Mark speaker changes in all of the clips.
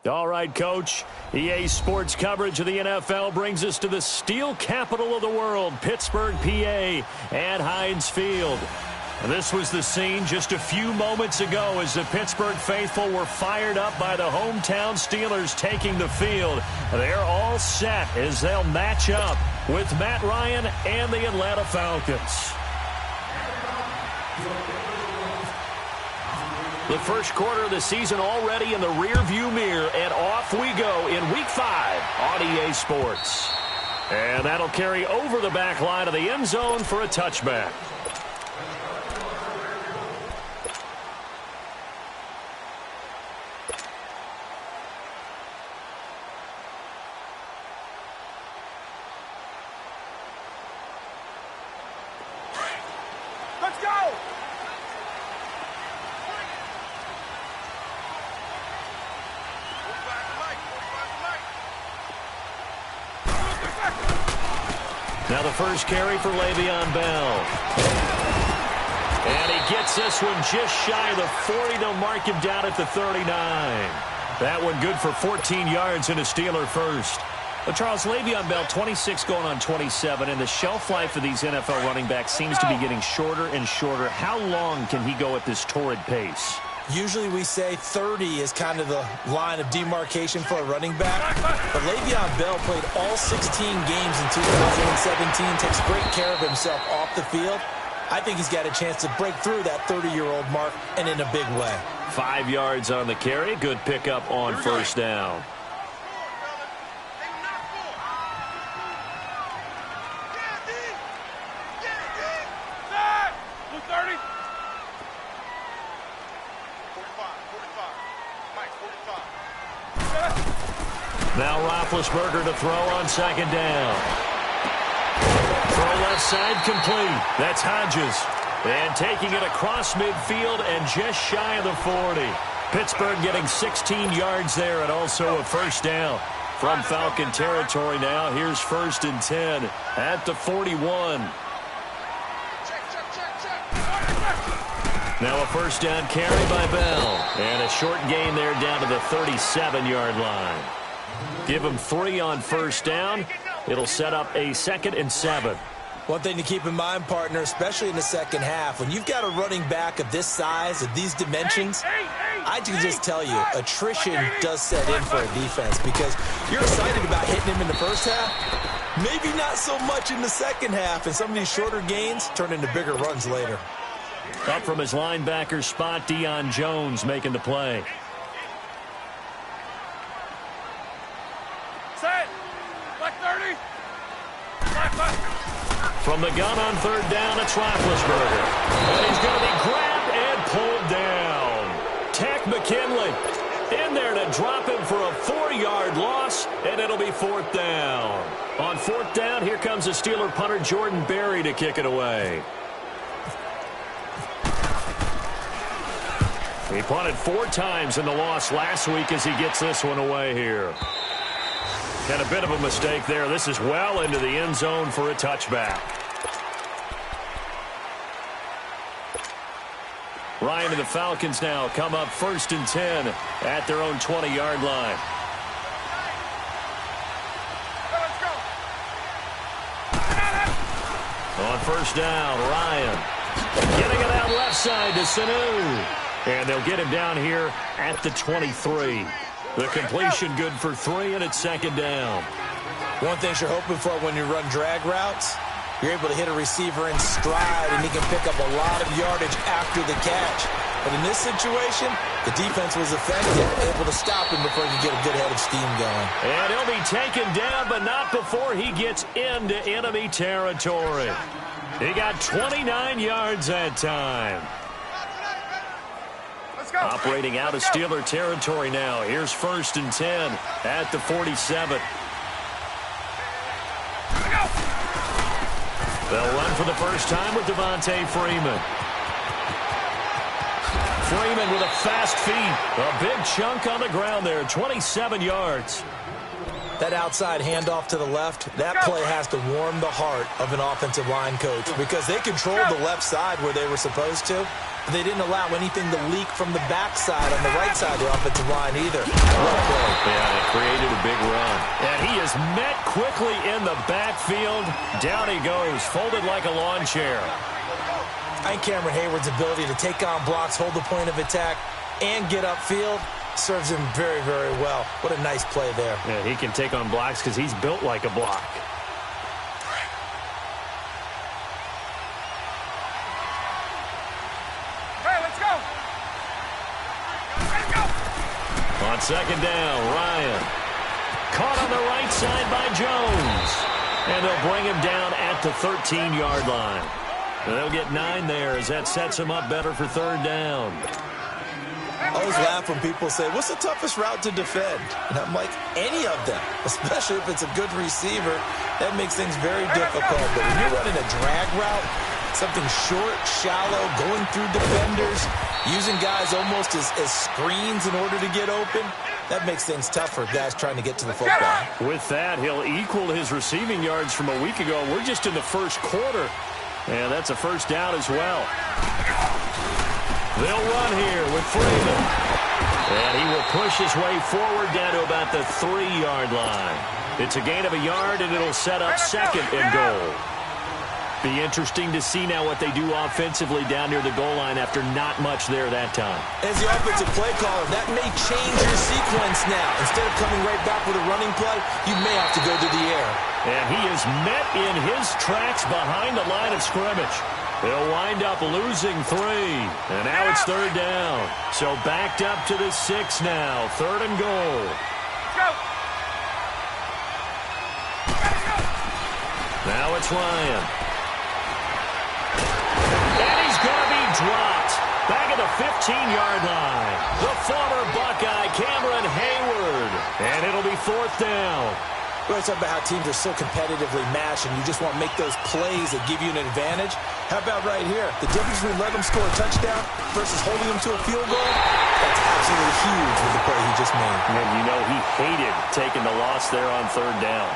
Speaker 1: All right, Coach. EA Sports coverage of the NFL brings us to the steel capital of the world, Pittsburgh, PA, at Heinz Field. This was the scene just a few moments ago as the Pittsburgh faithful were fired up by the hometown Steelers taking the field. They're all set as they'll match up with Matt Ryan and the Atlanta Falcons. The first quarter of the season already in the rearview mirror, and off we go in Week 5 on EA Sports. And that'll carry over the back line of the end zone for a touchback.
Speaker 2: Let's go!
Speaker 1: Now the first carry for Le'Veon Bell. And he gets this one just shy of the 40. They'll mark him down at the 39. That one good for 14 yards and a Steeler first. But Charles, Le'Veon Bell, 26 going on 27, and the shelf life of these NFL running backs seems to be getting shorter and shorter. How long can he go at this torrid pace?
Speaker 3: Usually we say 30 is kind of the line of demarcation for a running back. But Le'Veon Bell played all 16 games in 2017, takes great care of himself off the field. I think he's got a chance to break through that 30-year-old mark, and in a big way.
Speaker 1: 5 yards on the carry. Good pickup on first down. Now Roethlisberger to throw on second down. Throw left side complete. That's Hodges. And taking it across midfield and just shy of the 40. Pittsburgh getting 16 yards there and also a first down. From Falcon territory now, here's 1st and 10 at the 41. Now a first down carry by Bell. And a short gain there down to the 37-yard line. Give him 3 on first down. It'll set up a 2nd and 7.
Speaker 3: One thing to keep in mind, partner, especially in the second half, when you've got a running back of this size, of these dimensions, I can just tell you, attrition does set in for a defense because you're excited about hitting him in the first half, maybe not so much in the second half, and some of these shorter gains turn into bigger runs later.
Speaker 1: Up from his linebacker spot, Deion Jones making the play.
Speaker 2: Set! Black 30! Black.
Speaker 1: From the gun on third down, it's Roethlisberger. And he's going to be grabbed and pulled down. Tack McKinley in there to drop him for a 4-yard loss, and it'll be 4th down. On 4th down, here comes the Steeler punter Jordan Berry to kick it away. He punted 4 times in the loss last week as he gets this one away here. And a bit of a mistake there. This is well into the end zone for a touchback. Ryan and the Falcons now come up 1st and 10 at their own 20-yard line. On first down, Ryan getting it out left side to Sanu. And they'll get him down here at the 23. The completion good for 3, and it's 2nd down.
Speaker 3: One thing you're hoping for when you run drag routes, you're able to hit a receiver in stride, and he can pick up a lot of yardage after the catch. But in this situation, the defense was effective, able to stop him before he could get a good head of steam going.
Speaker 1: And he'll be taken down, but not before he gets into enemy territory. He got 29 yards that time. Operating out of Steeler territory now. Here's 1st and 10 at the 47. They'll run for the first time with Devontae Freeman. Freeman with a fast feet. A big chunk on the ground there, 27 yards.
Speaker 3: That outside handoff to the left, that play has to warm the heart of an offensive line coach because they controlled the left side where they were supposed to. but they didn't allow anything to leak from the backside on the right side of the offensive line either. Well played.
Speaker 1: Yeah, it created a big run. And he is met quickly in the backfield. Down he goes, folded like a lawn chair.
Speaker 3: I think Cameron Hayward's ability to take on blocks, hold the point of attack, and get upfield serves him very, very well. What a nice play there.
Speaker 1: Yeah, he can take on blocks because he's built like a block.
Speaker 2: Hey, let's go. Let's go.
Speaker 1: On second down, Ryan. Caught on the right side by Jones. And they'll bring him down at the 13-yard line. And they'll get 9 there as that sets him up better for third down.
Speaker 3: I always laugh when people say, what's the toughest route to defend? And I'm like, any of them, especially if it's a good receiver. That makes things very difficult. But when you're running a drag route, something short, shallow, going through defenders, using guys almost as screens in order to get open, that makes things tough for guys trying to get to the football.
Speaker 1: With that, he'll equal his receiving yards from a week ago. We're just in the first quarter. And that's a first down as well. They'll run here with Freeman. And he will push his way forward down to about the 3-yard line. It's a gain of a yard, and it'll set up second and goal. Be interesting to see now what they do offensively down near the goal line after not much there that time.
Speaker 3: As the offensive play caller, that may change your sequence now. Instead of coming right back with a running play, you may have to go to the air.
Speaker 1: And he is met in his tracks behind the line of scrimmage. They'll wind up losing 3. And now it's third down. So backed up to the 6 now. Third and goal.
Speaker 2: Go.
Speaker 1: Now it's Ryan. And he's going to be dropped. Back at the 15-yard line. The former Buckeye, Cameron Hayward. And it'll be fourth down.
Speaker 3: We always talk about how teams are so competitively matched, and you just want to make those plays that give you an advantage. How about right here? The difference between letting them score a touchdown versus holding them to a field goal, that's absolutely huge with the play he just made.
Speaker 1: And you know he hated taking the loss there on third down.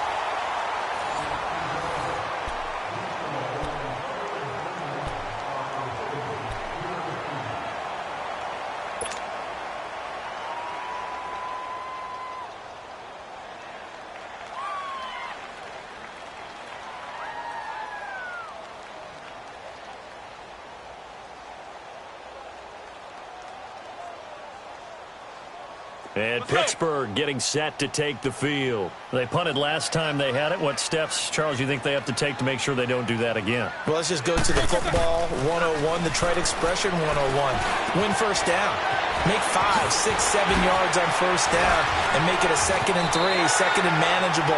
Speaker 1: And Pittsburgh getting set to take the field. They punted last time they had it. What steps, Charles, you think they have to take to make sure they don't do that again?
Speaker 3: Well, let's just go to the football 101, the trite expression 101. Win first down. Make 5, 6, 7 yards on first down and make it a 2nd and 3, second and manageable.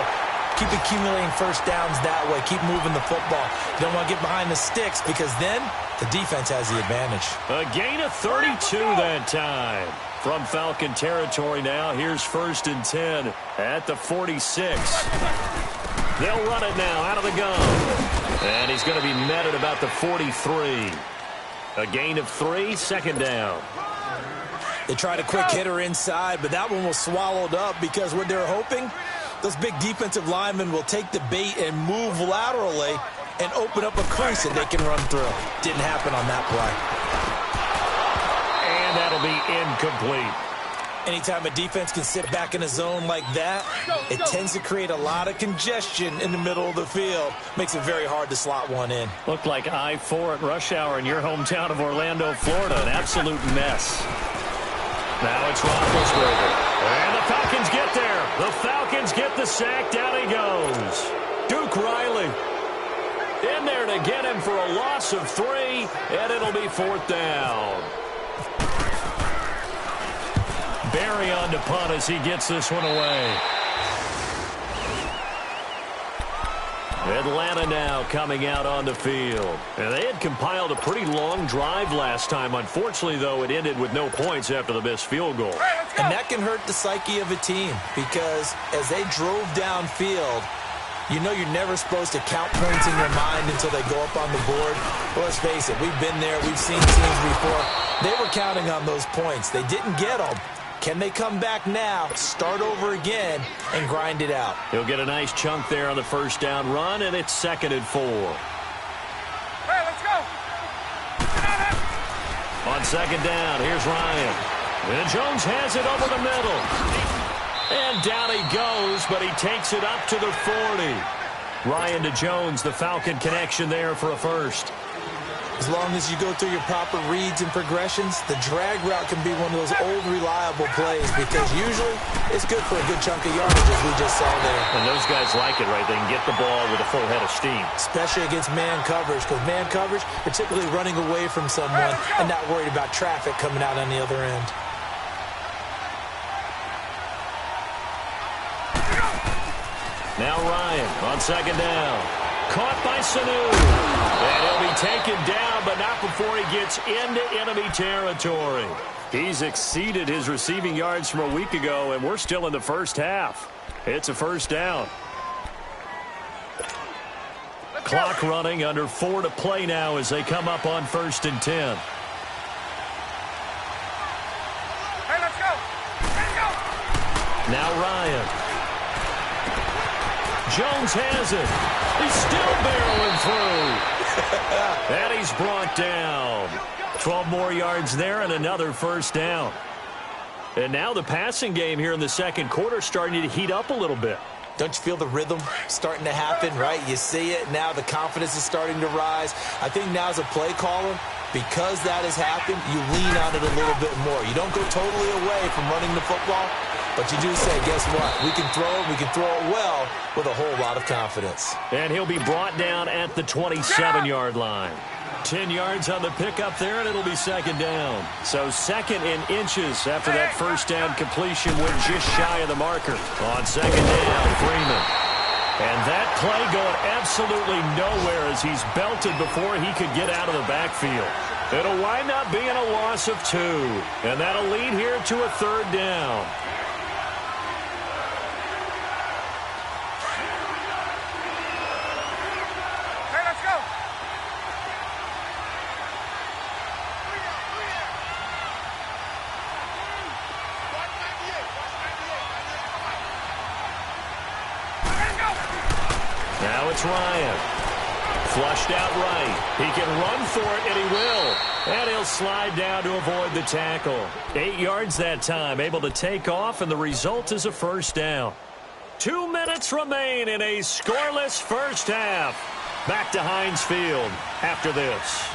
Speaker 3: Keep accumulating first downs that way. Keep moving the football. You don't want to get behind the sticks because then the defense has the advantage.
Speaker 1: A gain of 32 that time. From Falcon territory now, here's 1st and 10 at the 46. They'll run it now out of the gun. And he's going to be met at about the 43. A gain of 3, second down.
Speaker 3: They tried a quick hitter inside, but that one was swallowed up because what they're hoping, those big defensive linemen will take the bait and move laterally and open up a crease that they can run through. Didn't happen on that play.
Speaker 1: And that'll be incomplete.
Speaker 3: Anytime a defense can sit back in a zone like that, it tends to create a lot of congestion in the middle of the field. Makes it very hard to slot one in.
Speaker 1: Looked like I-4 at rush hour in your hometown of Orlando, Florida. An absolute mess. Now it's Roethlisberger. And the Falcons get there. The Falcons get the sack. Down he goes. Duke Riley in there to get him for a loss of 3, and it'll be fourth down. Barry on to punt as he gets this one away. Atlanta now coming out on the field. And they had compiled a pretty long drive last time. Unfortunately, though, it ended with no points after the missed field goal.
Speaker 3: And that can hurt the psyche of a team because as they drove downfield, you know you're never supposed to count points in your mind until they go up on the board. Well, let's face it, we've been there. We've seen teams before. They were counting on those points. They didn't get them. Can they come back now, start over again, and grind it out?
Speaker 1: He'll get a nice chunk there on the first down run, and it's 2nd and 4.
Speaker 2: Hey, let's go.
Speaker 1: second down, here's Ryan. And Jones has it over the middle. And down he goes, but he takes it up to the 40. Ryan to Jones, the Falcon connection there for a first.
Speaker 3: As long as you go through your proper reads and progressions, the drag route can be one of those old reliable plays because usually it's good for a good chunk of yardage, as we just saw there.
Speaker 1: And those guys like it, right? They can get the ball with a full head of steam.
Speaker 3: Especially against man coverage, because man coverage, you're typically running away from someone and not worried about traffic coming out on the other end.
Speaker 1: Now Ryan on second down. Caught by Sanu. And he'll be taken down, but not before he gets into enemy territory. He's exceeded his receiving yards from a week ago, and we're still in the first half. It's a first down. Clock running, under 4 to play now as they come up on 1st and 10.
Speaker 2: Hey, let's go. Let's go.
Speaker 1: Now Ryan. Jones has it. He's still barreling through. And he's brought down. 12 more yards there and another first down. And now the passing game here in the second quarter starting to heat up a little bit.
Speaker 3: Don't you feel the rhythm starting to happen, right? You see it. Now the confidence is starting to rise. I think now as a play caller, because that has happened, you lean on it a little bit more. You don't go totally away from running the football, but you do say, guess what? We can throw it. We can throw it well with a whole lot of confidence.
Speaker 1: And he'll be brought down at the 27-yard line. 10 yards on the pickup there, and it'll be second down. So second in inches after that first down completion went just shy of the marker. On second down, Freeman. And that play going absolutely nowhere as he's belted before he could get out of the backfield. It'll wind up being a loss of 2. And that'll lead here to a third down. Now it's Ryan. Flushed out right. He can run for it, and he will. And he'll slide down to avoid the tackle. 8 yards that time, able to take off, and the result is a first down. 2 minutes remain in a scoreless first half. Back to Heinz Field after this.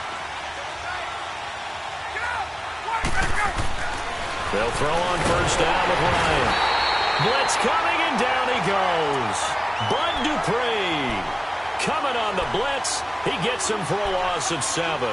Speaker 1: They'll throw on first down with Ryan. Blitz coming, and down he goes. Bud Dupree coming on the blitz. He gets him for a loss of 7.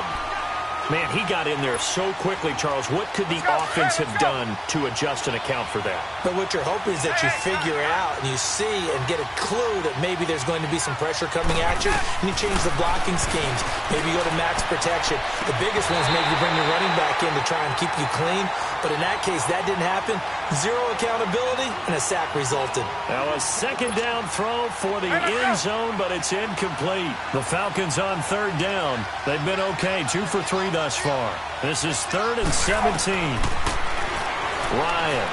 Speaker 1: Man, he got in there so quickly, Charles. What could the offense have done to adjust and account for that?
Speaker 3: But what you're hoping is that you figure out and you see and get a clue that maybe there's going to be some pressure coming at you, and you change the blocking schemes. Maybe you go to max protection. The biggest one is maybe you bring your running back in to try and keep you clean. But in that case, that didn't happen. 0 accountability, and a sack resulted.
Speaker 1: Now a second down throw for the end zone, but it's incomplete. The Falcons on third down. They've been okay, 2 for 3 thus far. This is 3rd and 17. Ryan.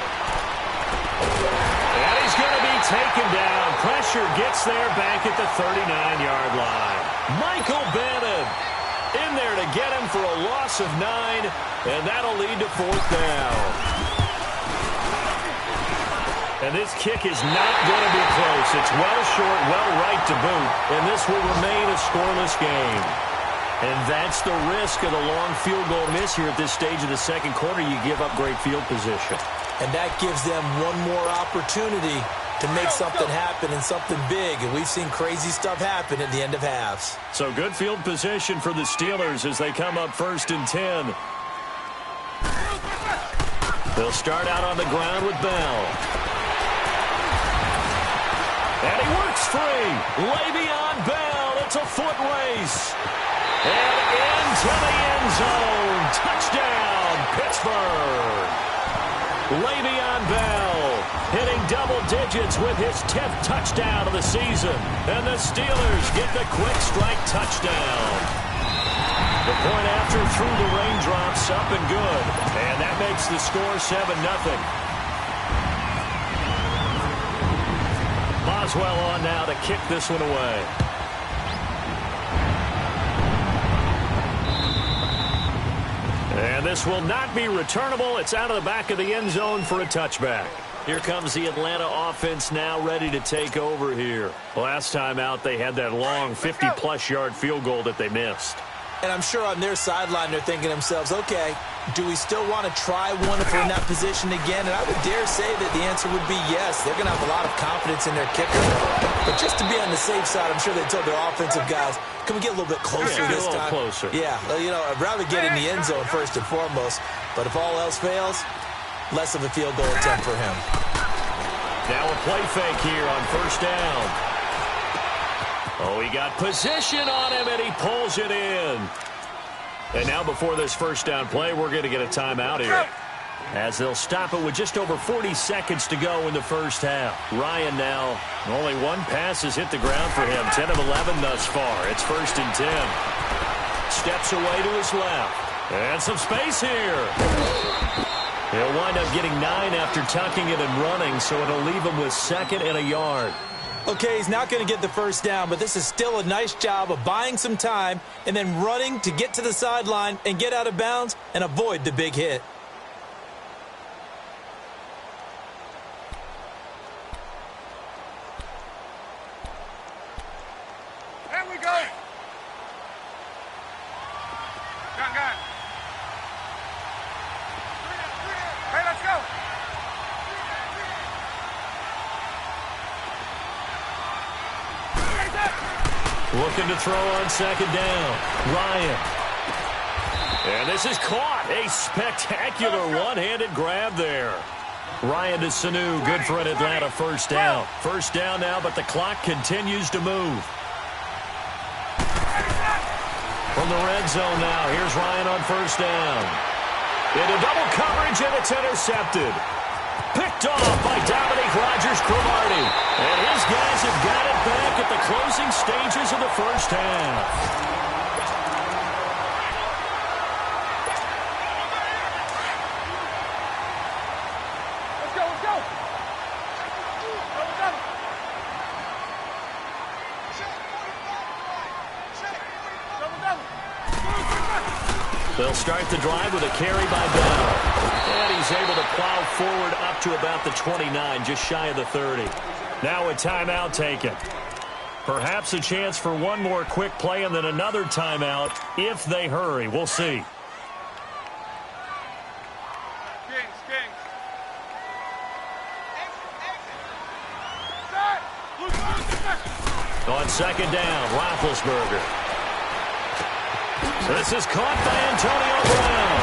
Speaker 1: And he's going to be taken down. Pressure gets there back at the 39-yard line. Michael Bannon in there to get him for a loss of 9, and that'll lead to 4th down. And this kick is not going to be close. It's well short, well right to boot, and this will remain a scoreless game. And that's the risk of the long field goal miss here at this stage of the second quarter. You give up great field position.
Speaker 3: And that gives them one more opportunity to make something happen and something big. And we've seen crazy stuff happen at the end of halves.
Speaker 1: So good field position for the Steelers as they come up 1st and 10. They'll start out on the ground with Bell. And he works free. Le'Veon Bell. It's a foot race. And into the end zone. Touchdown, Pittsburgh. Le'Veon Bell hitting double digits with his 10th touchdown of the season. And the Steelers get the quick strike touchdown. The point after through the raindrops, up and good. And that makes the score 7-0. Boswell on now to kick this one away. And this will not be returnable. It's out of the back of the end zone for a touchback. Here comes the Atlanta offense now ready to take over here. Last time out, they had that long 50-plus yard field goal that they missed.
Speaker 3: And I'm sure on their sideline they're thinking to themselves, okay, do we still want to try one if we're in that position again? And I would dare say that the answer would be yes. They're going to have a lot of confidence in their kicker. But just to be on the safe side, I'm sure they told their offensive guys, can we get a little bit closer this time?
Speaker 1: Closer.
Speaker 3: Yeah, you know, I'd rather get in the end zone first and foremost. But if all else fails, less of a field goal attempt for him.
Speaker 1: Now a play fake here on first down. Oh, he got position on him, and he pulls it in. And now before this first down play, we're going to get a timeout here, as they'll stop it with just over 40 seconds to go in the first half. Ryan now, only one pass has hit the ground for him, 10 of 11 thus far. It's first and 10. Steps away to his left. And some space here. He'll wind up getting 9 after tucking it and running, so it'll leave him with 2nd and a yard.
Speaker 3: Okay, he's not going to get the first down, but this is still a nice job of buying some time and then running to get to the sideline and get out of bounds and avoid the big hit.
Speaker 2: There we go. Gun. Hey, let's go.
Speaker 1: Looking to throw on second down. Ryan. And this is caught. A spectacular one-handed grab there. Ryan to Sanu. Good for an Atlanta first down. First down now, but the clock continues to move. From the red zone now, here's Ryan on first down. Into double coverage, and it's intercepted. Picked off by Dominique Rodgers-Cromartie. And his guys have got it back at the closing stages of the first half.
Speaker 2: Let's go.
Speaker 1: They'll start the drive with a carry by Bell. And he's able to plow forward up to about the 29, just shy of the 30. Now a timeout taken. Perhaps a chance for one more quick play and then another timeout if they hurry. We'll see.
Speaker 2: Kings.
Speaker 1: On second down, Roethlisberger. This is caught by Antonio Brown.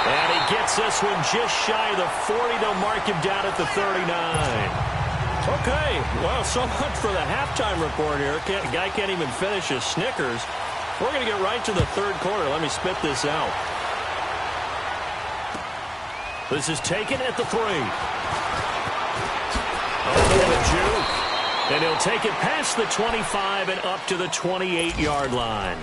Speaker 1: And he gets this one just shy of the 40. They'll mark him down at the 39. Okay, well, so much for the halftime report here. Guy can't even finish his Snickers. We're going to get right to the third quarter. Let me spit this out. This is taken at the 3. Oh, what a juke. And he'll take it past the 25 and up to the 28-yard line.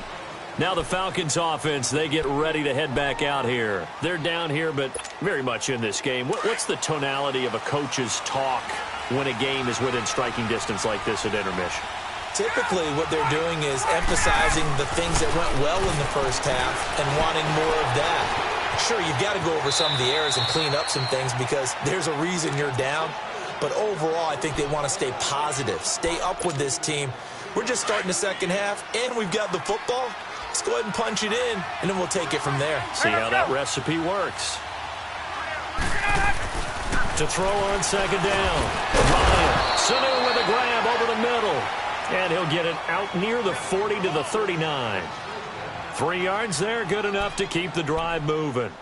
Speaker 1: Now the Falcons offense, they get ready to head back out here. They're down here, but very much in this game. What's the tonality of a coach's talk when a game is within striking distance like this at intermission?
Speaker 3: Typically, what they're doing is emphasizing the things that went well in the first half and wanting more of that. Sure, you've got to go over some of the errors and clean up some things because there's a reason you're down. But overall, I think they want to stay positive, stay up with this team. We're just starting the second half, and we've got the football. Let's go ahead and punch it in, and then we'll take it from there.
Speaker 1: See how that recipe works. To throw on second down. Ryan, Sanu with a grab over the middle. And he'll get it out near the 40 to the 39. 3 yards there, good enough to keep the drive moving.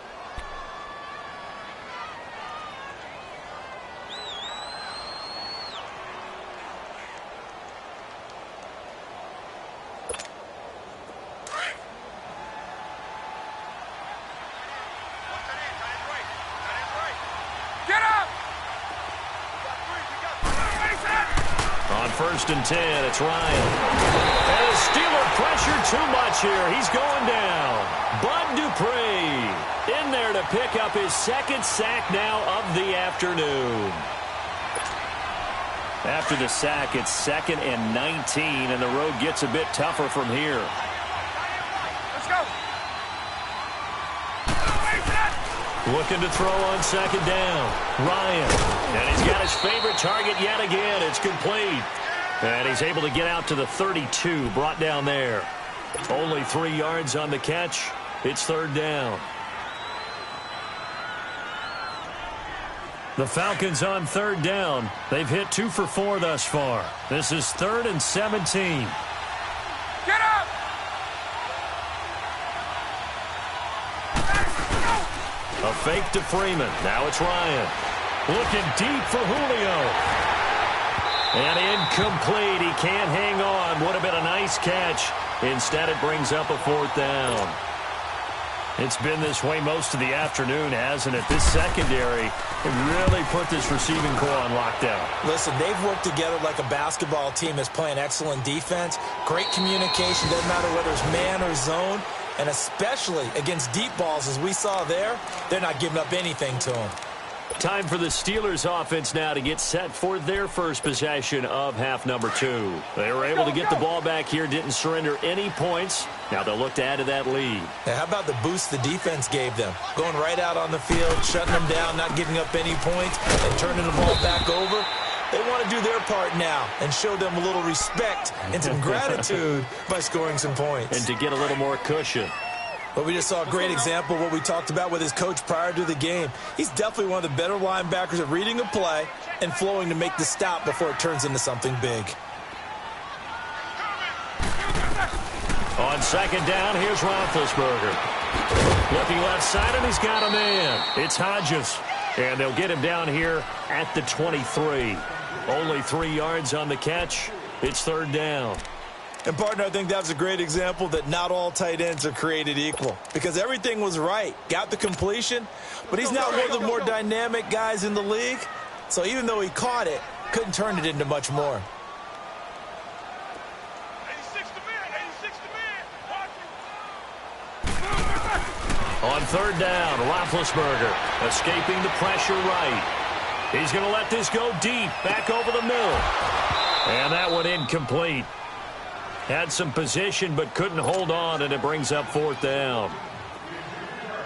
Speaker 1: First and 10, it's Ryan. And the Steeler pressure too much here. He's going down. Bud Dupree in there to pick up his second sack now of the afternoon. After the sack, it's 2nd and 19, and the road gets a bit tougher from here.
Speaker 2: Let's go.
Speaker 1: Looking to throw on second down. Ryan. And he's got his favorite target yet again. It's complete. And he's able to get out to the 32, brought down there. Only 3 yards on the catch. It's third down. The Falcons on third down. They've hit 2 for 4 thus far. This is 3rd and 17.
Speaker 2: Get up!
Speaker 1: A fake to Freeman. Now it's Ryan. Looking deep for Julio. And incomplete. He can't hang on. Would have been a nice catch. Instead, it brings up a 4th down. It's been this way most of the afternoon, hasn't it? This secondary really put this receiving core on lockdown.
Speaker 3: Listen, they've worked together like a basketball team that's playing excellent defense. Great communication. Doesn't matter whether it's man or zone. And especially against deep balls, as we saw there, they're not giving up anything to them.
Speaker 1: Time for the Steelers offense now to get set for their first possession of half number 2. They were able to get the ball back here, didn't surrender any points. Now they'll look to add to that lead.
Speaker 3: Now, how about the boost the defense gave them? Going right out on the field, shutting them down, not giving up any points, and turning the ball back over. They want to do their part now and show them a little respect and some gratitude by scoring some points.
Speaker 1: And to get a little more cushion.
Speaker 3: But we just saw a great example of what we talked about with his coach prior to the game. He's definitely one of the better linebackers at reading a play and flowing to make the stop before it turns into something big.
Speaker 1: On second down, here's Roethlisberger. Looking left side, and he's got a man. It's Hodges. And they'll get him down here at the 23. Only 3 yards on the catch. It's third down.
Speaker 3: And, partner, I think that's a great example that not all tight ends are created equal. Because everything was right. Got the completion. But he's not one of the more dynamic guys in the league. So even though he caught it, couldn't turn it into much more.
Speaker 2: 86 to man, 86 to man.
Speaker 1: On third down, Roethlisberger escaping the pressure right. He's going to let this go deep, back over the middle. And that one incomplete. Had some position but couldn't hold on, and it brings up 4th down.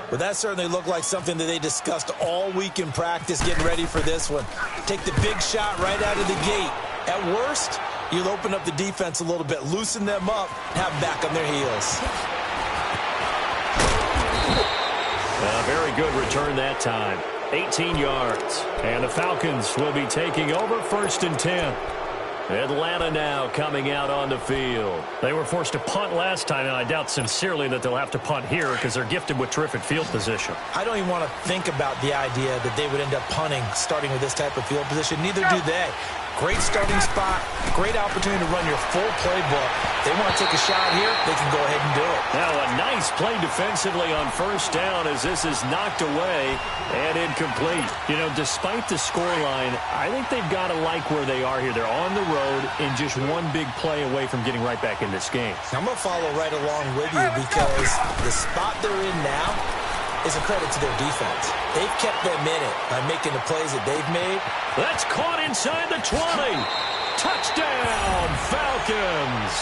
Speaker 3: But that certainly looked like something that they discussed all week in practice getting ready for this one. Take the big shot right out of the gate. At worst, you'll open up the defense a little bit, loosen them up, and have them back on their heels.
Speaker 1: A very good return that time. 18 yards. And the Falcons will be taking over 1st and 10. Atlanta now coming out on the field. They were forced to punt last time, and I doubt sincerely that they'll have to punt here because they're gifted with terrific field position.
Speaker 3: I don't even want to think about the idea that they would end up punting starting with this type of field position. Neither do they. Great starting spot, great opportunity to run your full playbook. They want to take a shot here, they can go ahead and do it.
Speaker 1: Now a nice play defensively on first down as this is knocked away and incomplete. You know, despite the scoreline, I think they've got to like where they are here. They're on the road and just one big play away from getting right back in this game.
Speaker 3: I'm going to follow right along with you because the spot they're in now is a credit to their defense. They've kept them in it by making the plays that they've made.
Speaker 1: That's caught inside the 20. Touchdown, Falcons.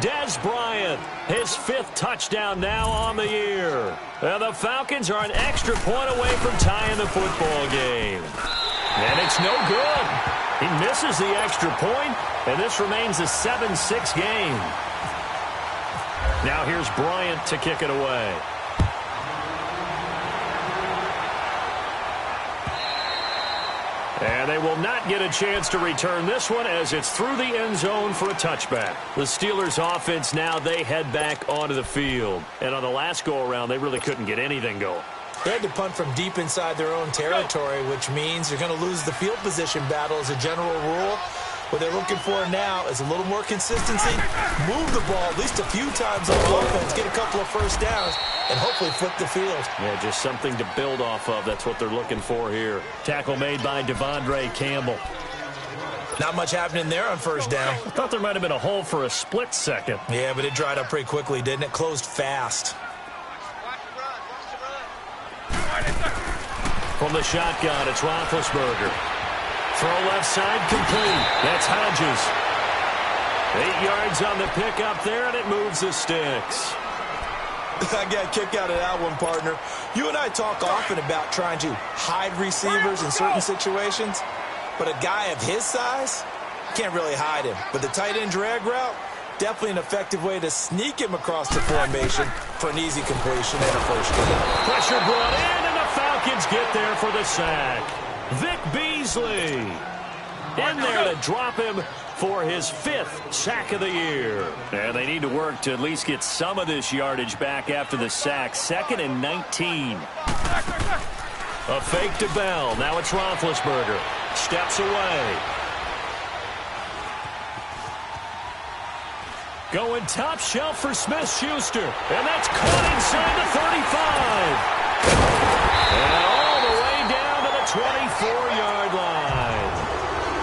Speaker 1: Dez Bryant, his 5th touchdown now on the year. And the Falcons are an extra point away from tying the football game. And it's no good. He misses the extra point, and this remains a 7-6 game. Now here's Bryant to kick it away. And they will not get a chance to return this one as it's through the end zone for a touchback. The Steelers offense now, they head back onto the field. And on the last go-around, they really couldn't get anything going.
Speaker 3: They had to punt from deep inside their own territory, which means you're going to lose the field position battle as a general rule. What they're looking for now is a little more consistency, move the ball at least a few times on offense, get a couple of first downs, and hopefully flip the field.
Speaker 1: Yeah, just something to build off of. That's what they're looking for here. Tackle made by Devondre Campbell.
Speaker 3: Not much happening there on first down.
Speaker 1: I thought there might have been a hole for a split second.
Speaker 3: Yeah, but it dried up pretty quickly, didn't it? Closed fast.
Speaker 1: From the shotgun, it's Roethlisberger. Throw left side complete. That's Hodges. 8 yards on the pickup there, and it moves the sticks.
Speaker 3: I got a kick out of that one, partner. You and I talk often about trying to hide receivers in certain situations, but a guy of his size can't really hide him. But the tight end drag route, definitely an effective way to sneak him across the formation for an easy completion and a first down.
Speaker 1: Pressure brought in, and the Falcons get there for the sack. Vic Beasley in there to drop him for his 5th sack of the year. And they need to work to at least get some of this yardage back after the sack. 2nd and 19. A fake to Bell. Now it's Roethlisberger. Steps away. Going top shelf for Smith-Schuster. And that's caught inside the 35. And all the way down to the 24-yard line.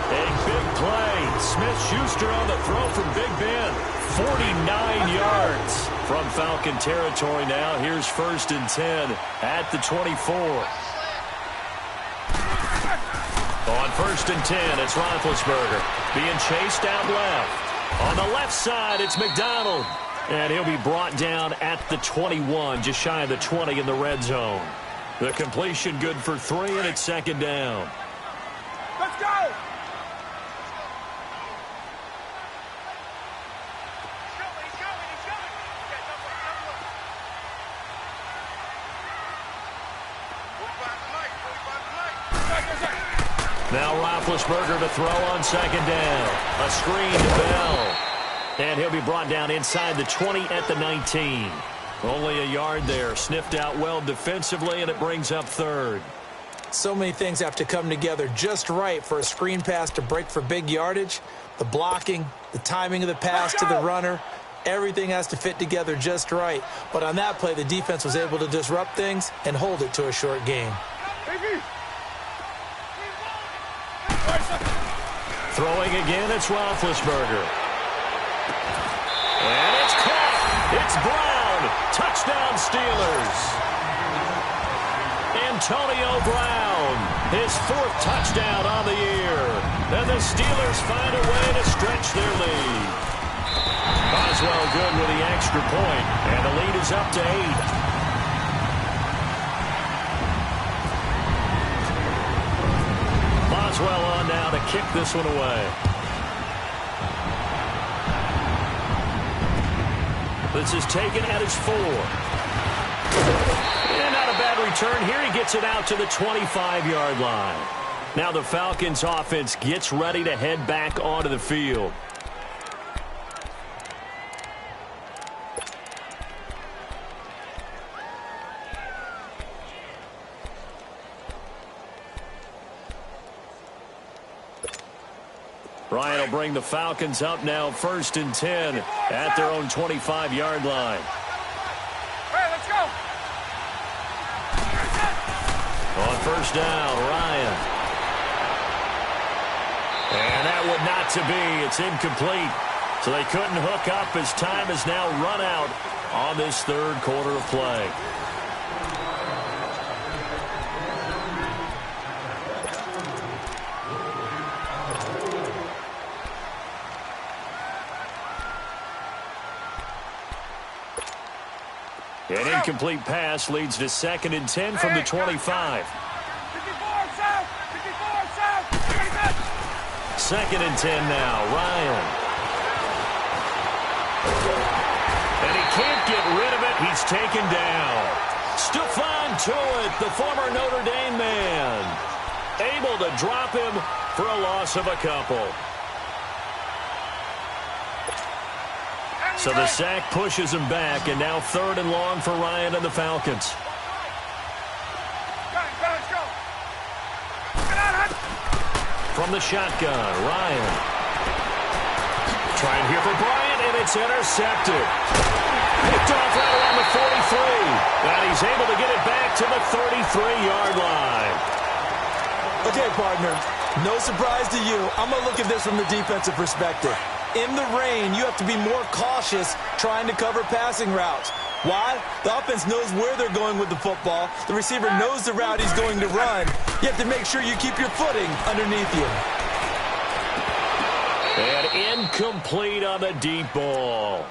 Speaker 1: A big play. Smith-Schuster on the throw from Big Ben. 49 yards from Falcon territory now. Here's 1st and 10 at the 24. On 1st and 10, it's Roethlisberger being chased out left. On the left side, it's McDonald. And he'll be brought down at the 21, just shy of the 20 in the red zone. The completion good for 3, and it's 2nd down.
Speaker 2: Let's go!
Speaker 1: Now Roethlisberger to throw on 2nd down. A screen to Bell. And he'll be brought down inside the 20 at the 19. Only a yard there. Sniffed out well defensively, and it brings up 3rd.
Speaker 3: So many things have to come together just right for a screen pass to break for big yardage. The blocking, the timing of the pass to the runner, everything has to fit together just right. But on that play, the defense was able to disrupt things and hold it to a short game.
Speaker 1: Throwing again, it's Roethlisberger. And it's caught. It's Brown. Touchdown, Steelers. Antonio Brown, his 4th touchdown on the year. And the Steelers find a way to stretch their lead. Boswell good with the extra point, and the lead is up to 8. Boswell on now to kick this one away. This is taken at his 4. And not a bad return here. He gets it out to the 25-yard line. Now the Falcons offense gets ready to head back onto the field. Ryan will bring the Falcons up now 1st and 10 at their own 25-yard line.
Speaker 2: Hey, let's go!
Speaker 1: On 1st down, Ryan. And that would not to be. It's incomplete. So they couldn't hook up as time has now run out on this 3rd quarter of play. An incomplete pass leads to 2nd and 10 from the 25.
Speaker 2: 54 south! 54 south!
Speaker 1: 2nd and 10 now. Ryan. And he can't get rid of it. He's taken down. Stephon Tuitt, the former Notre Dame man, able to drop him for a loss of a couple. So the sack pushes him back, and now 3rd and long for Ryan and the Falcons. From the shotgun, Ryan. Trying here for Bryant, and it's intercepted. Picked off right around the 43. And he's able to get it back to the 33-yard line.
Speaker 3: Okay, partner, no surprise to you. I'm going to look at this from the defensive perspective. In the rain, you have to be more cautious trying to cover passing routes. Why? The offense knows where they're going with the football. The receiver knows the route he's going to run. You have to make sure you keep your footing underneath you.
Speaker 1: And incomplete on the deep ball.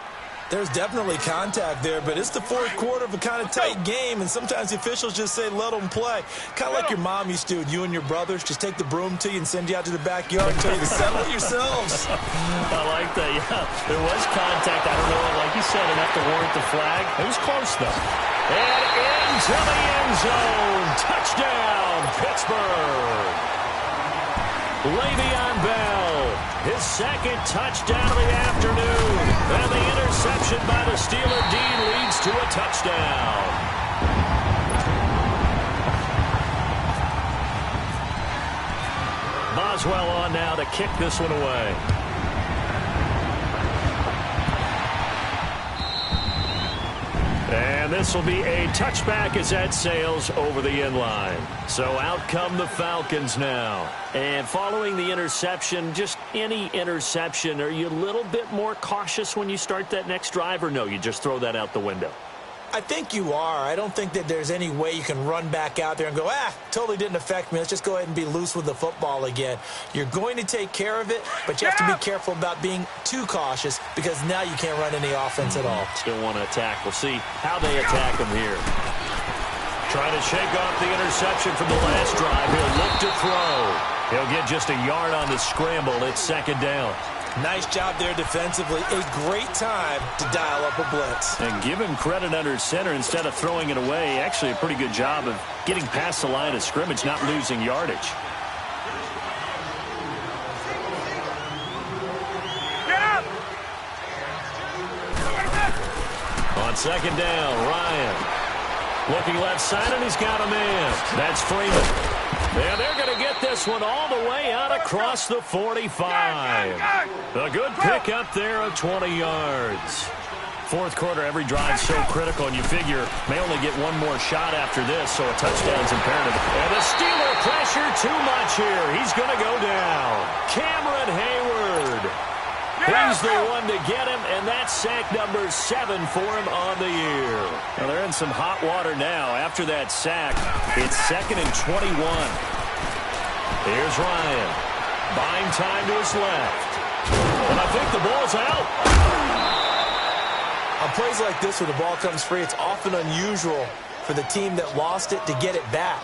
Speaker 3: There's definitely contact there, but it's the fourth quarter of a kind of tight game, and sometimes the officials just say, let them play. Kind of like your mom used to, you and your brothers, just take the broom to you and send you out to the backyard and tell you to settle it yourselves.
Speaker 1: I like that, yeah. There was contact. I don't know, like you said, enough to warrant the flag. It was close, though. And into the end zone. Touchdown, Pittsburgh. Le'Veon Bell, his second touchdown of the afternoon. And the interception by the Steeler D leads to a touchdown. Boswell on now to kick this one away. And this will be a touchback as that sails over the end line. So out come the Falcons now. And following the interception, just any interception, are you a little bit more cautious when you start that next drive, or no, you just throw that out the window?
Speaker 3: I think you are. I don't think that there's any way you can run back out there and go, totally didn't affect me. Let's just go ahead and be loose with the football again. You're going to take care of it, but you have to be careful about being too cautious because now you can't run any offense at all.
Speaker 1: Still want to attack. We'll see how they attack him here. Trying to shake off the interception from the last drive. He'll look to throw. He'll get just a yard on the scramble. It's second down.
Speaker 3: Nice job there defensively. A great time to dial up a blitz.
Speaker 1: And give him credit under center instead of throwing it away. Actually, a pretty good job of getting past the line of scrimmage, not losing yardage.
Speaker 2: Get up!
Speaker 1: On second down, Ryan. Looking left side, and he's got a man. That's Freeman. And they're going to get this one all the way out across the 45. A good pick up there of 20 yards. Fourth quarter, every drive so critical, and you figure may only get one more shot after this, so a touchdown's imperative. And the Steeler pressure too much here. He's going to go down. Cameron Hayward. He's the one to get him, and that's sack number 7 for him on the year. Well, they're in some hot water now. After that sack, it's 2nd and 21. Here's Ryan. Buying time to his left. And I think the ball's out.
Speaker 3: On plays like this where the ball comes free, it's often unusual for the team that lost it to get it back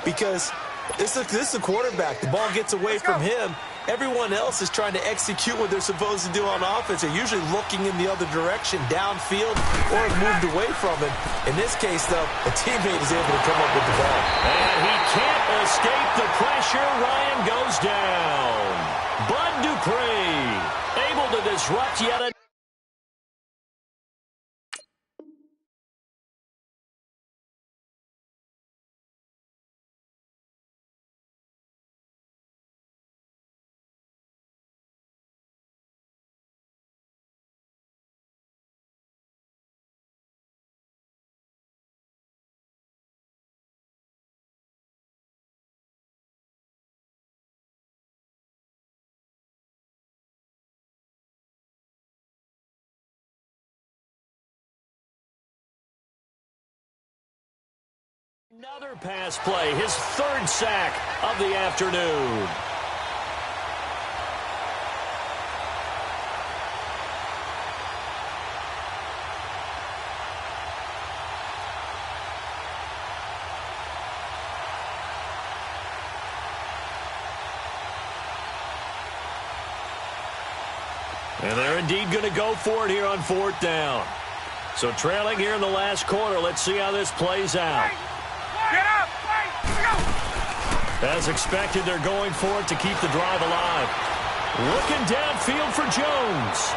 Speaker 3: because this is the quarterback. The ball gets away from him. Everyone else is trying to execute what they're supposed to do on offense. They're usually looking in the other direction, downfield, or have moved away from him. In this case, though, a teammate is able to come up with the ball.
Speaker 1: And he can't escape the pressure. Ryan goes down. Bud Dupree able to disrupt yet another. Another pass play, his 3rd sack of the afternoon. And they're indeed going to go for it here on 4th down. So trailing here in the last quarter, let's see how this plays out.
Speaker 2: Get up! Go!
Speaker 1: As expected, they're going for it to keep the drive alive. Looking downfield for Jones.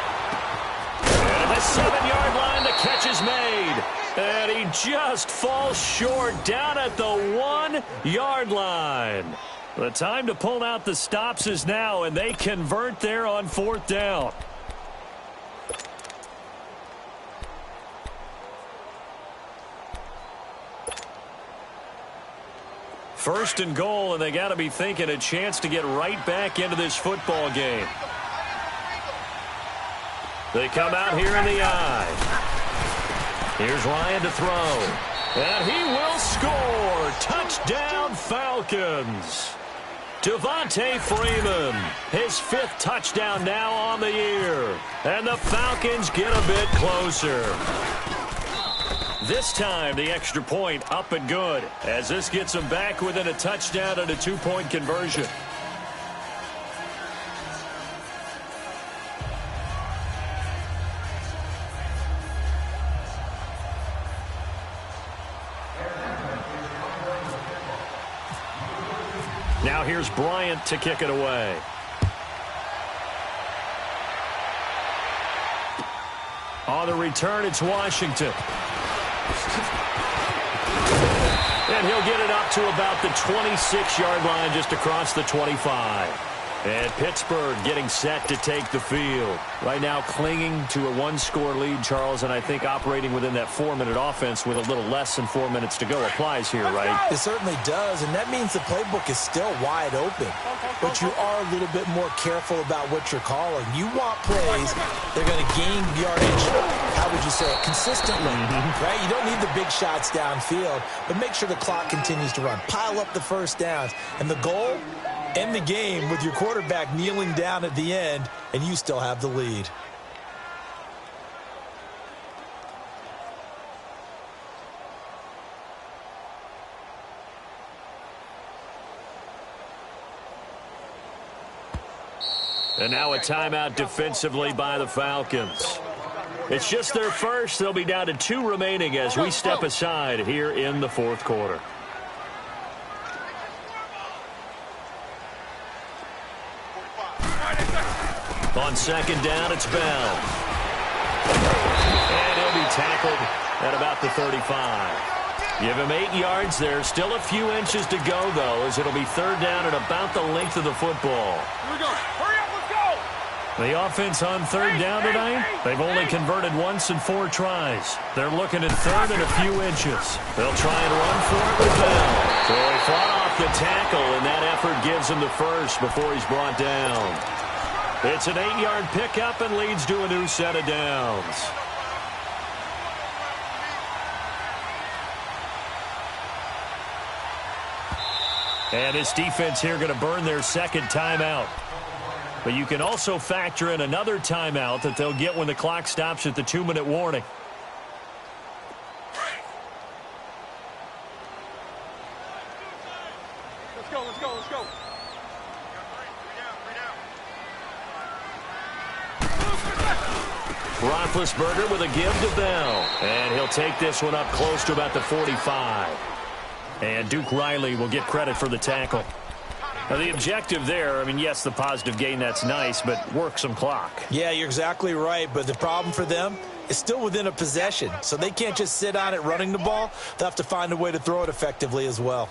Speaker 1: And the 7-yard line, the catch is made. And he just falls short down at the 1-yard line. The time to pull out the stops is now, and they convert there on 4th down. First and goal, and they got to be thinking a chance to get right back into this football game. They come out here in the eye. Here's Ryan to throw. And he will score. Touchdown, Falcons. Devontae Freeman His 5th touchdown now on the year. And the Falcons get a bit closer. This time, the extra point up and good, as this gets them back within a touchdown and a 2-point conversion. Now here's Bryant to kick it away. On the return, it's Washington. And he'll get it up to about the 26-yard line, just across the 25. And Pittsburgh getting set to take the field. Right now clinging to a 1-score lead, Charles, and I think operating within that 4-minute offense with a little less than 4 minutes to go applies here, right?
Speaker 3: It certainly does, and that means the playbook is still wide open. But you are a little bit more careful about what you're calling. You want plays that are going to gain yardage, how would you say it, consistently, right? You don't need the big shots downfield, but make sure the clock continues to run. Pile up the first downs, and the goal, end the game with your quarterback kneeling down at the end, and you still have the lead.
Speaker 1: And now a timeout defensively by the Falcons. It's just their first. They'll be down to 2 remaining as we step aside here in the 4th quarter. On 2nd down, it's Bell. And he'll be tackled at about the 35. Give him 8 yards there. Still a few inches to go, though, as it'll be 3rd down at about the length of the football.
Speaker 2: Here we go. Hurry up, let's go.
Speaker 1: The offense on 3rd down tonight, they've only converted once in 4 tries. They're looking at 3rd and a few inches. They'll try and run for it with Bell. So he fought off the tackle, and that effort gives him the first before he's brought down. It's an 8-yard pickup and leads to a new set of downs. And this defense here going to burn their 2nd timeout. But you can also factor in another timeout that they'll get when the clock stops at the 2-minute warning.
Speaker 2: Let's go, let's go, let's go.
Speaker 1: Roethlisberger with a give to Bell. And he'll take this one up close to about the 45. And Duke Riley will get credit for the tackle. Now, the objective there, I mean, yes, the positive gain, that's nice, but work some clock.
Speaker 3: Yeah, you're exactly right, but the problem for them is still within a possession, so they can't just sit on it running the ball. They'll have to find a way to throw it effectively as well.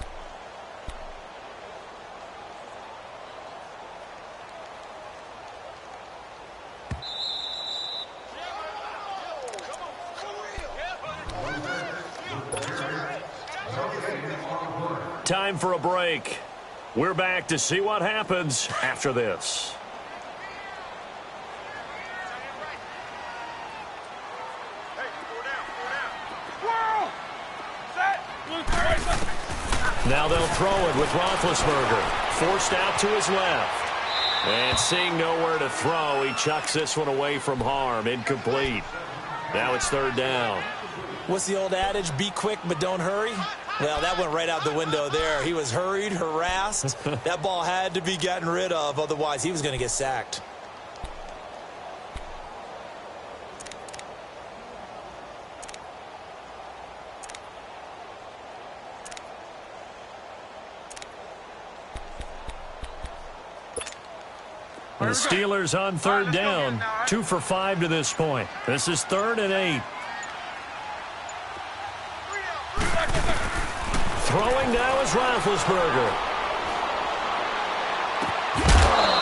Speaker 1: Time for a break. We're back to see what happens after this. Now they'll throw it with Roethlisberger. Forced out to his left. And seeing nowhere to throw, he chucks this one away from harm. Incomplete. Now it's 3rd down.
Speaker 3: What's the old adage? Be quick, but don't hurry. Well, that went right out the window there. He was hurried, harassed. That ball had to be gotten rid of, otherwise he was going to get sacked.
Speaker 1: The Steelers on 3rd down. 2 for 5 to this point. This is 3rd and 8. Throwing now is Roethlisberger.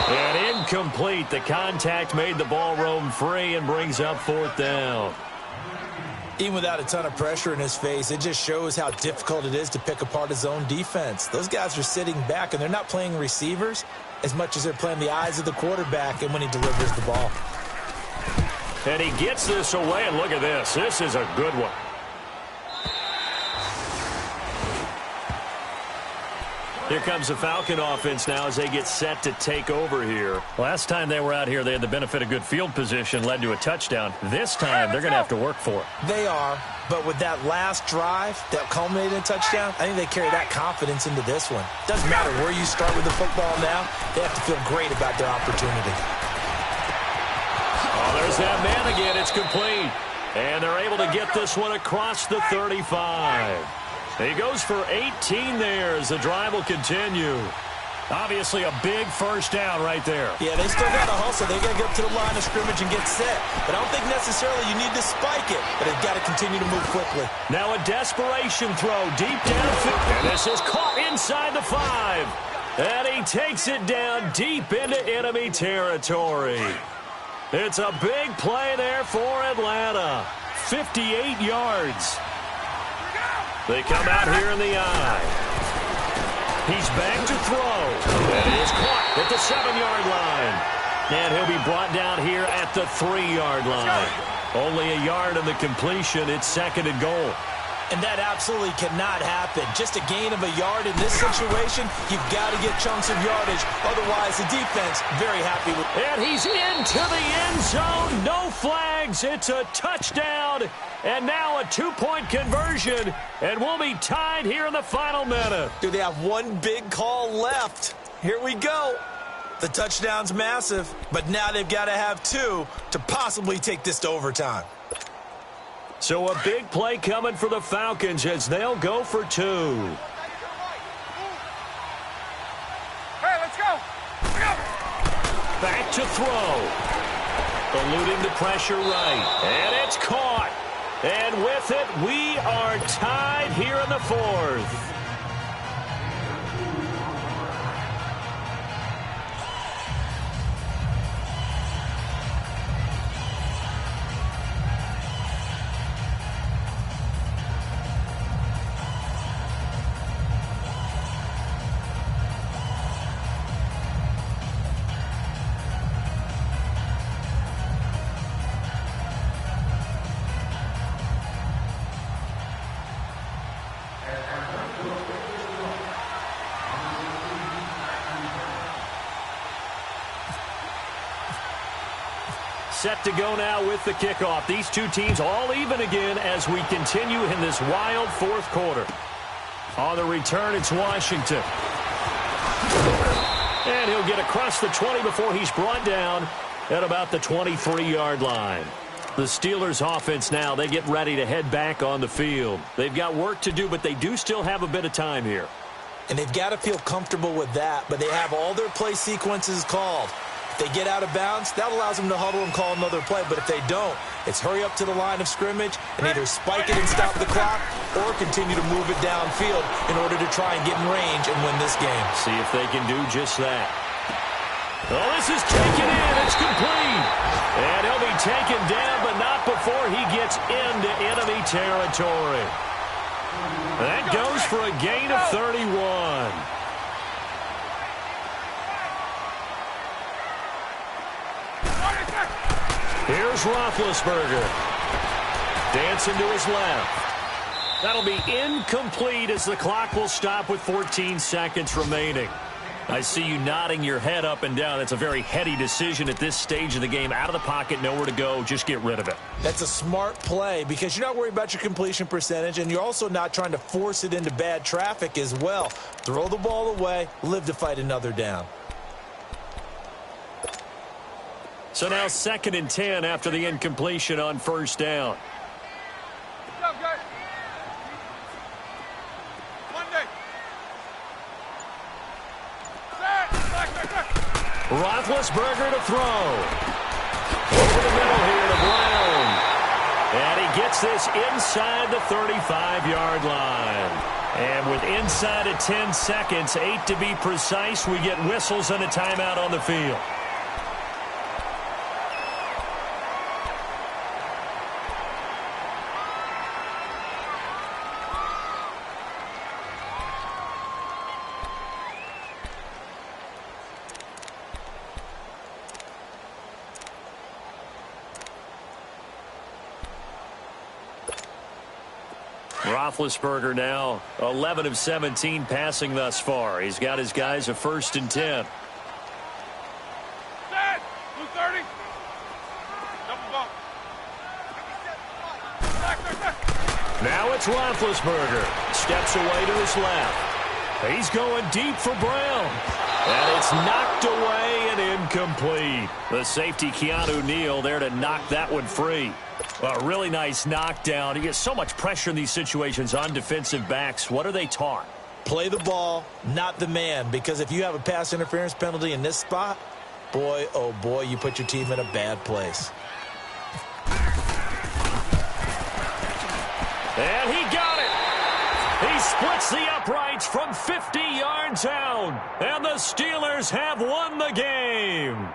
Speaker 1: And incomplete. The contact made the ball roam free and brings up 4th down.
Speaker 3: Even without a ton of pressure in his face, it just shows how difficult it is to pick apart his own defense. Those guys are sitting back, and they're not playing receivers as much as they're playing the eyes of the quarterback and when he delivers the ball.
Speaker 1: And he gets this away, and look at this. This is a good one. Here comes the Falcon offense now as they get set to take over here. Last time they were out here, they had the benefit of good field position, led to a touchdown. This time, they're going to have to work for it.
Speaker 3: They are, but with that last drive that culminated in a touchdown, I think they carry that confidence into this one. Doesn't matter where you start with the football now, they have to feel great about their opportunity.
Speaker 1: Oh, there's that man again. It's complete. And they're able to get this one across the 35. He goes for 18 there as the drive will continue. Obviously a big first down right there.
Speaker 3: Yeah, they still got to hustle. They got to get up to the line of scrimmage and get set. But I don't think necessarily you need to spike it. But they've got to continue to move quickly.
Speaker 1: Now a desperation throw deep downfield. And this is caught inside the 5. And he takes it down deep into enemy territory. It's a big play there for Atlanta. 58 yards. They come out here in the eye. He's back to throw. And it is caught at the 7-yard line. And he'll be brought down here at the 3-yard line. Only a yard in the completion. It's 2nd and goal.
Speaker 3: And that absolutely cannot happen. Just a gain of a yard in this situation, you've got to get chunks of yardage. Otherwise, the defense very happy with it.
Speaker 1: And he's into the end zone. No flags. It's a touchdown. And now a 2-point conversion. And we'll be tied here in the final minute.
Speaker 3: Do they have one big call left? Here we go. The touchdown's massive, but now they've got to have 2 to possibly take this to overtime.
Speaker 1: So a big play coming for the Falcons as they'll go for 2.
Speaker 2: Hey, let's go.
Speaker 1: Back to throw. Eluding the pressure right. And it's caught. And with it, we are tied here in the 4th. Set to go now with the kickoff. These two teams all even again as we continue in this wild 4th quarter. On the return, it's Washington. And he'll get across the 20 before he's brought down at about the 23-yard line. The Steelers offense now, they get ready to head back on the field. They've got work to do, but they do still have a bit of time here.
Speaker 3: And they've got to feel comfortable with that, but they have all their play sequences called. If they get out of bounds, that allows them to huddle and call another play. But if they don't, it's hurry up to the line of scrimmage and either spike it and stop the clock or continue to move it downfield in order to try and get in range and win this game.
Speaker 1: See if they can do just that. Oh, this is taken in. It's complete. And he'll be taken down, but not before he gets into enemy territory. That goes for a gain of 31. Here's Roethlisberger. Dancing to his left. That'll be incomplete as the clock will stop with 14 seconds remaining. I see you nodding your head up and down. That's a very heady decision at this stage of the game. Out of the pocket, nowhere to go. Just get rid of it.
Speaker 3: That's a smart play because you're not worried about your completion percentage, and you're also not trying to force it into bad traffic as well. Throw the ball away, live to fight another down.
Speaker 1: So now 2nd and 10 after the incompletion on 1st down.
Speaker 2: Go, guys. Monday.
Speaker 1: Roethlisberger to throw. Over the middle here to Brown. And he gets this inside the 35-yard line. And with inside of 10 seconds, 8 to be precise, we get whistles and a timeout on the field. Roethlisberger now 11 of 17 passing thus far. He's got his guys a 1st and 10.
Speaker 2: Set. 230. Double bump.
Speaker 1: Now it's Roethlisberger. Steps away to his left. He's going deep for Brown. And it's knocked away and incomplete. The safety, Keanu Neal, there to knock that one free. A really nice knockdown. He gets so much pressure in these situations on defensive backs. What are they taught?
Speaker 3: Play the ball, not the man, because if you have a pass interference penalty in this spot, boy, oh boy, you put your team in a bad place.
Speaker 1: And he got it. He splits the uprights from 50 yards out. And the Steelers have won the game.